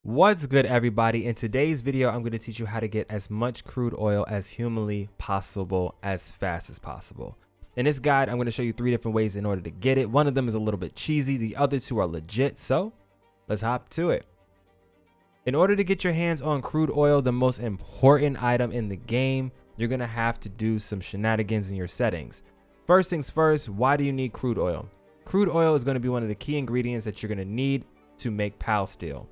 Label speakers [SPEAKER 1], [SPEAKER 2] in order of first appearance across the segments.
[SPEAKER 1] What's good, everybody? In today's video, I'm going to teach you how to get as much crude oil as humanly possible as fast as possible. In this guide, I'm going to show you 3 different ways in order to get it. One of them is a little bit cheesy. The other 2 are legit. So let's hop to it. In order to get your hands on crude oil, the most important item in the game, you're going to have to do some shenanigans in your settings. First things first, why do you need crude oil? Crude oil is going to be one of the key ingredients that you're going to need to make PAL steel.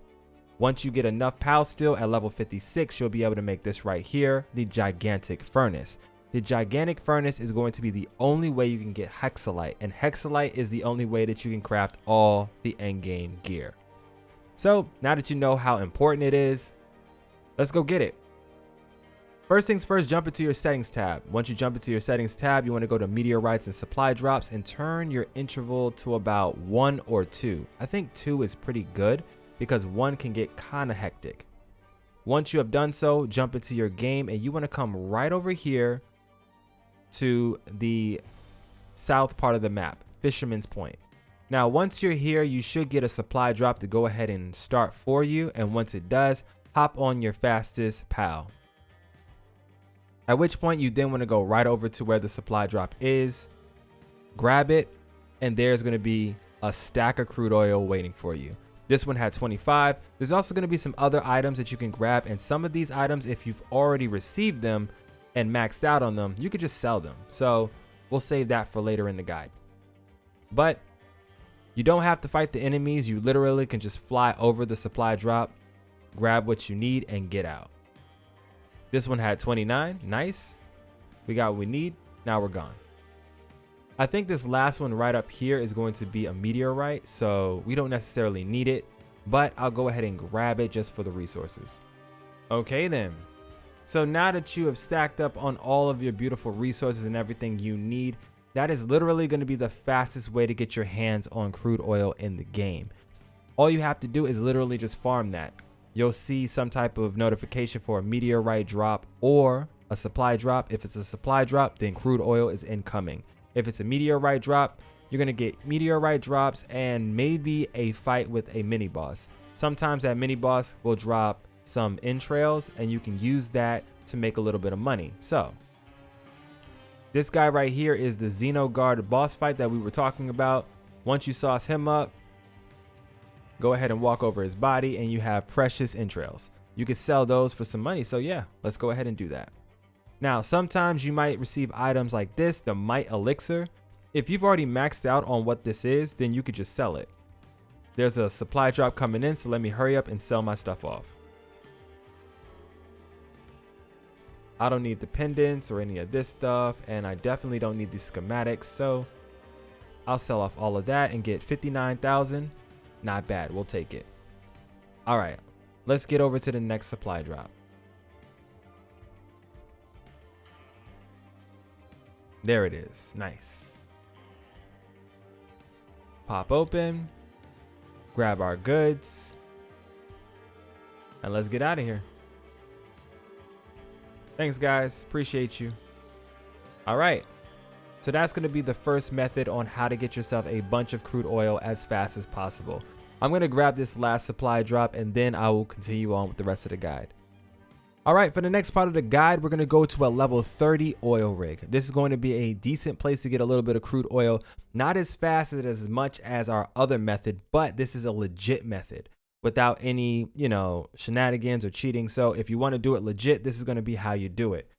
[SPEAKER 1] Once you get enough PAL steel at level 56, you'll be able to make this right here, the gigantic furnace. The gigantic furnace is going to be the only way you can get hexalite, and hexalite is the only way that you can craft all the endgame gear. So now that you know how important it is, let's go get it. First things first, jump into your settings tab. Once you jump into your settings tab, you want to go to meteorites and supply drops and turn your interval to about 1 or 2. I think 2 is pretty good, because 1 can get kind of hectic. Once you have done so, jump into your game and you want to come right over here to the south part of the map, Fisherman's Point. Now, once you're here, you should get a supply drop to go ahead and start for you. And once it does, hop on your fastest PAL. At which point you then want to go right over to where the supply drop is, grab it, and there's going to be a stack of crude oil waiting for you. This one had 25. There's also going to be some other items that you can grab, and some of these items, if you've already received them and maxed out on them, you could just sell them. So we'll save that for later in the guide. But you don't have to fight the enemies. You literally can just fly over the supply drop, grab what you need, and get out. This one had 29. Nice. We got what we need. Now we're gone. I think this last one right up here is going to be a meteorite, so we don't necessarily need it, but I'll go ahead and grab it just for the resources. Okay then. So now that you have stacked up on all of your beautiful resources and everything you need, that is literally going to be the fastest way to get your hands on crude oil in the game. All you have to do is literally just farm that. You'll see some type of notification for a meteorite drop or a supply drop. If it's a supply drop, then crude oil is incoming. If it's a meteorite drop, you're going to get meteorite drops and maybe a fight with a mini boss. Sometimes that mini boss will drop some entrails and you can use that to make a little bit of money. So this guy right here is the Xenogard boss fight that we were talking about. Once you sauce him up, go ahead and walk over his body and you have precious entrails. You can sell those for some money. So yeah, let's go ahead and do that. Now, sometimes you might receive items like this, the Might Elixir. If you've already maxed out on what this is, then you could just sell it. There's a supply drop coming in, so let me hurry up and sell my stuff off. I don't need the pendants or any of this stuff, and I definitely don't need the schematics, so I'll sell off all of that and get 59,000. Not bad, we'll take it. All right, let's get over to the next supply drop. There it is. Nice. Pop open, grab our goods, and let's get out of here. Thanks, guys. Appreciate you. All right. So that's going to be the first method on how to get yourself a bunch of crude oil as fast as possible. I'm going to grab this last supply drop and then I will continue on with the rest of the guide. All right, for the next part of the guide, we're going to go to a level 30 oil rig. This is going to be a decent place to get a little bit of crude oil. Not as fast as much as our other method, but this is a legit method without any, shenanigans or cheating. So if you want to do it legit, this is going to be how you do it.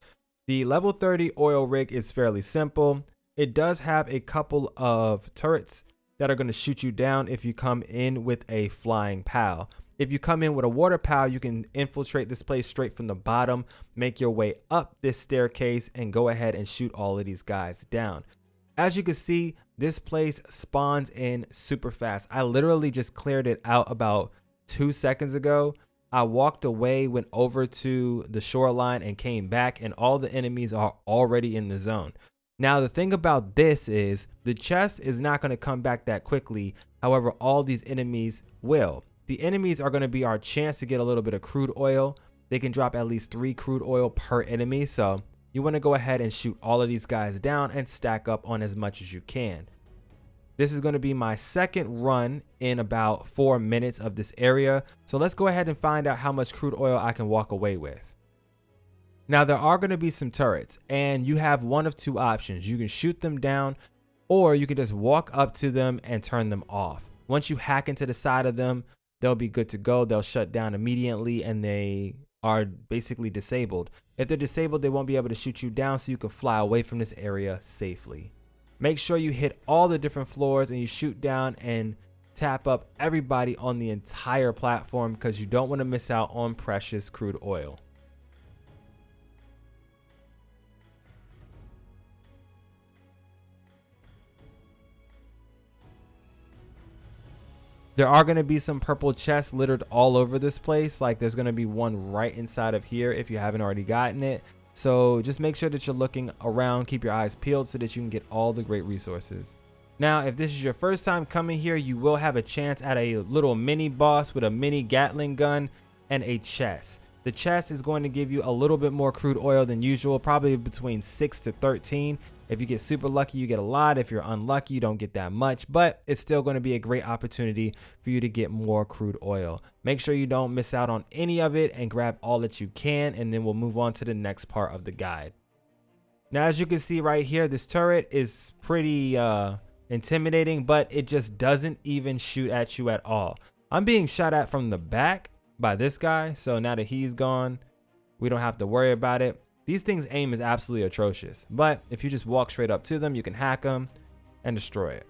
[SPEAKER 1] The level 30 oil rig is fairly simple. It does have a couple of turrets that are going to shoot you down if you come in with a flying PAL. If you come in with a water PAL, you can infiltrate this place straight from the bottom, make your way up this staircase, and go ahead and shoot all of these guys down. As you can see, this place spawns in super fast. I literally just cleared it out about 2 seconds ago. I walked away, went over to the shoreline, and came back, and all the enemies are already in the zone. Now, the thing about this is the chest is not going to come back that quickly. However, all these enemies will. The enemies are going to be our chance to get a little bit of crude oil. They can drop at least 3 crude oil per enemy. So you want to go ahead and shoot all of these guys down and stack up on as much as you can. This is going to be my second run in about 4 minutes of this area. So let's go ahead and find out how much crude oil I can walk away with. Now there are going to be some turrets and you have one of two options. You can shoot them down or you can just walk up to them and turn them off. Once you hack into the side of them, they'll be good to go. They'll shut down immediately and they are basically disabled. If they're disabled, they won't be able to shoot you down, so you can fly away from this area safely. Make sure you hit all the different floors and you shoot down and tap up everybody on the entire platform because you don't want to miss out on precious crude oil. There are going to be some purple chests littered all over this place. Like there's going to be one right inside of here if you haven't already gotten it. So just make sure that you're looking around, keep your eyes peeled so that you can get all the great resources. Now, if this is your first time coming here, you will have a chance at a little mini boss with a mini Gatling gun and a chest. The chest is going to give you a little bit more crude oil than usual, probably between 6 to 13. If you get super lucky, you get a lot. If you're unlucky, you don't get that much, but it's still going to be a great opportunity for you to get more crude oil. Make sure you don't miss out on any of it and grab all that you can, and then we'll move on to the next part of the guide. Now, as you can see right here, this turret is pretty intimidating, but it just doesn't even shoot at you at all. I'm being shot at from the back by this guy, so now that he's gone, we don't have to worry about it. These things' aim is absolutely atrocious, but if you just walk straight up to them, you can hack them and destroy it.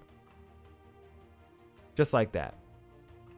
[SPEAKER 1] Just like that.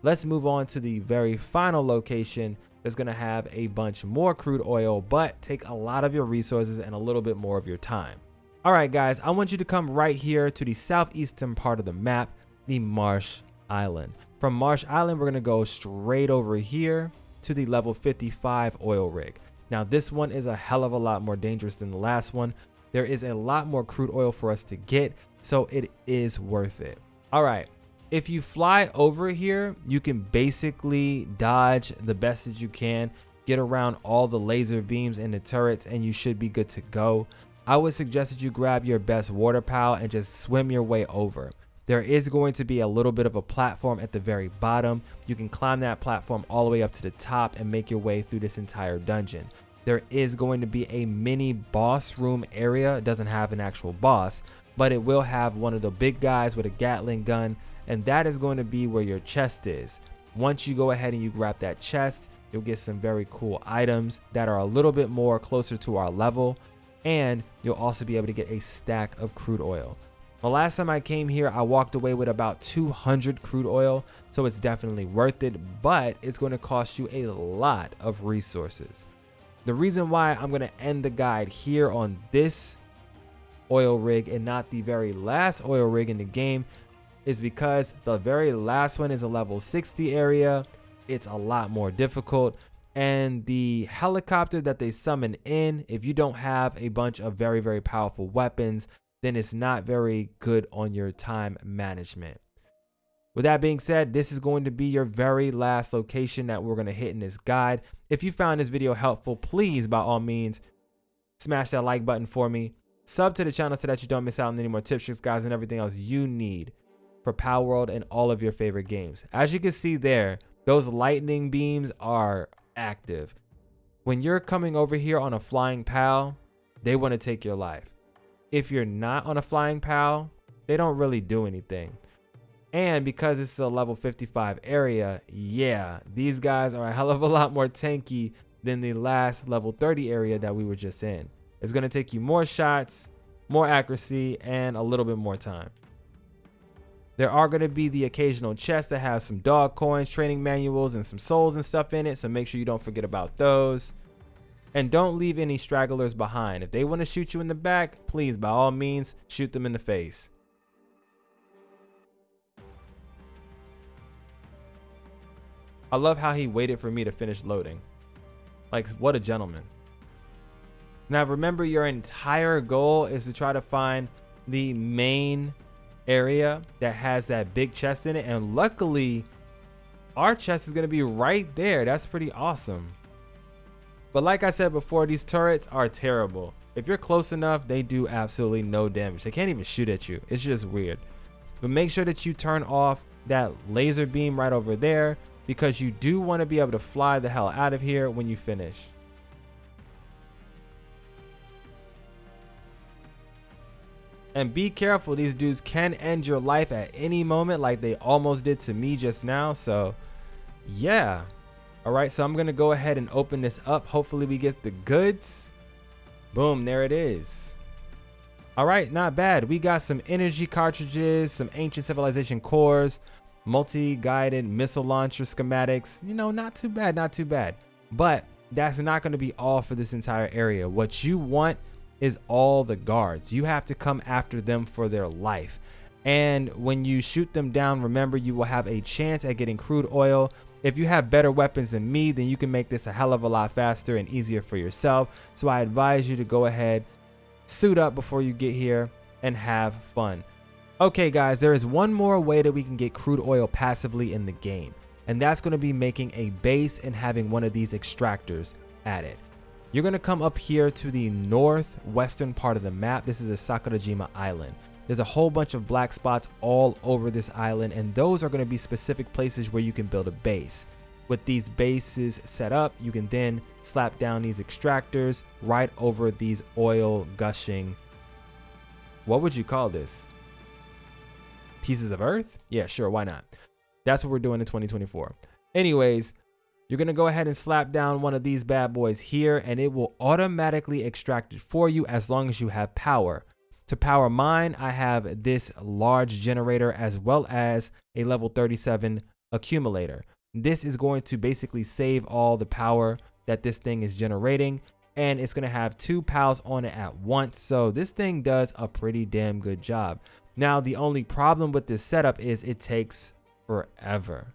[SPEAKER 1] Let's move on to the very final location that's going to have a bunch more crude oil, but take a lot of your resources and a little bit more of your time. All right, guys, I want you to come right here to the southeastern part of the map, the Marsh Island. From Marsh Island, we're going to go straight over here to the level 55 oil rig. Now, this one is a hell of a lot more dangerous than the last one. There is a lot more crude oil for us to get, so it is worth it. All right, if you fly over here, you can basically dodge the best as you can, get around all the laser beams and the turrets, and you should be good to go. I would suggest that you grab your best water pal and just swim your way over. There is going to be a little bit of a platform at the very bottom. You can climb that platform all the way up to the top and make your way through this entire dungeon. There is going to be a mini boss room area. It doesn't have an actual boss, but it will have one of the big guys with a Gatling gun, and that is going to be where your chest is. Once you go ahead and you grab that chest, you'll get some very cool items that are a little bit more closer to our level, and you'll also be able to get a stack of crude oil. The last time I came here, I walked away with about 200 crude oil, so it's definitely worth it, but it's going to cost you a lot of resources. The reason why I'm going to end the guide here on this oil rig and not the very last oil rig in the game is because the very last one is a level 60 area. It's a lot more difficult, and the helicopter that they summon in, if you don't have a bunch of very, very powerful weapons, then it's not very good on your time management. With that being said, this is going to be your very last location that we're going to hit in this guide. If you found this video helpful, please, by all means, smash that like button for me. Sub to the channel so that you don't miss out on any more tips, tricks, guys, and everything else you need for Palworld and all of your favorite games. As you can see there, those lightning beams are active. When you're coming over here on a flying pal, they want to take your life. If you're not on a flying pal, they don't really do anything. And because this is a level 55 area, yeah, these guys are a hell of a lot more tanky than the last level 30 area that we were just in. It's going to take you more shots, more accuracy, and a little bit more time. There are going to be the occasional chest that has some dog coins, training manuals, and some souls and stuff in it, so make sure you don't forget about those. And don't leave any stragglers behind. If they want to shoot you in the back, please, by all means, shoot them in the face. I love how he waited for me to finish loading. Like, what a gentleman. Now, remember, your entire goal is to try to find the main area that has that big chest in it. And luckily, our chest is going to be right there. That's pretty awesome. But like I said before, these turrets are terrible. If you're close enough, they do absolutely no damage. They can't even shoot at you. It's just weird. But make sure that you turn off that laser beam right over there, because you do want to be able to fly the hell out of here when you finish. And be careful, these dudes can end your life at any moment, like they almost did to me just now. So yeah. All right, so I'm gonna go ahead and open this up. Hopefully we get the goods. Boom, there it is. All right, not bad. We got some energy cartridges, some ancient civilization cores, multi-guided missile launcher schematics. You know, not too bad, not too bad. But that's not going to be all for this entire area. What you want is all the guards. You have to come after them for their life. And when you shoot them down, remember, you will have a chance at getting crude oil. If you have better weapons than me, then you can make this a hell of a lot faster and easier for yourself. So I advise you to go ahead, suit up before you get here, and have fun. Okay guys, there is one more way that we can get crude oil passively in the game, and that's going to be making a base and having one of these extractors at it. You're going to come up here to the northwestern part of the map. This is a Sakurajima Island. There's a whole bunch of black spots all over this island, and those are going to be specific places where you can build a base. With these bases set up, you can then slap down these extractors right over these oil gushing, what would you call this? Pieces of earth? Yeah, sure, why not? That's what we're doing in 2024. Anyways, you're going to go ahead and slap down one of these bad boys here, and it will automatically extract it for you as long as you have power. To power mine, I have this large generator as well as a level 37 accumulator. This is going to basically save all the power that this thing is generating, and it's going to have 2 pals on it at once. So this thing does a pretty damn good job. Now, the only problem with this setup is it takes forever.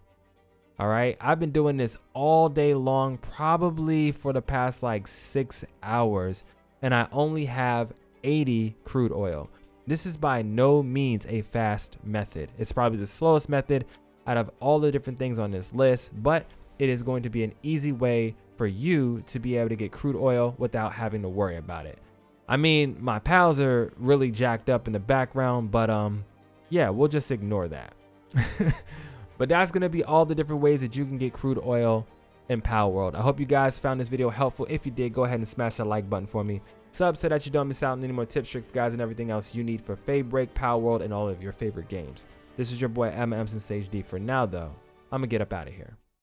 [SPEAKER 1] All right, I've been doing this all day long, probably for the past like 6 hours, and I only have 80 crude oil. This is by no means a fast method. It's probably the slowest method out of all the different things on this list, but it is going to be an easy way for you to be able to get crude oil without having to worry about it. I mean, my pals are really jacked up in the background, but yeah, we'll just ignore that. But that's going to be all the different ways that you can get crude oil in Palworld. I hope you guys found this video helpful. If you did, go ahead and smash that like button for me. Sub so that you don't miss out on any more tips, tricks, guys, and everything else you need for Feybreak, Palworld, and all of your favorite games. This is your boy MSensei HD. For now, though, I'm going to get up out of here.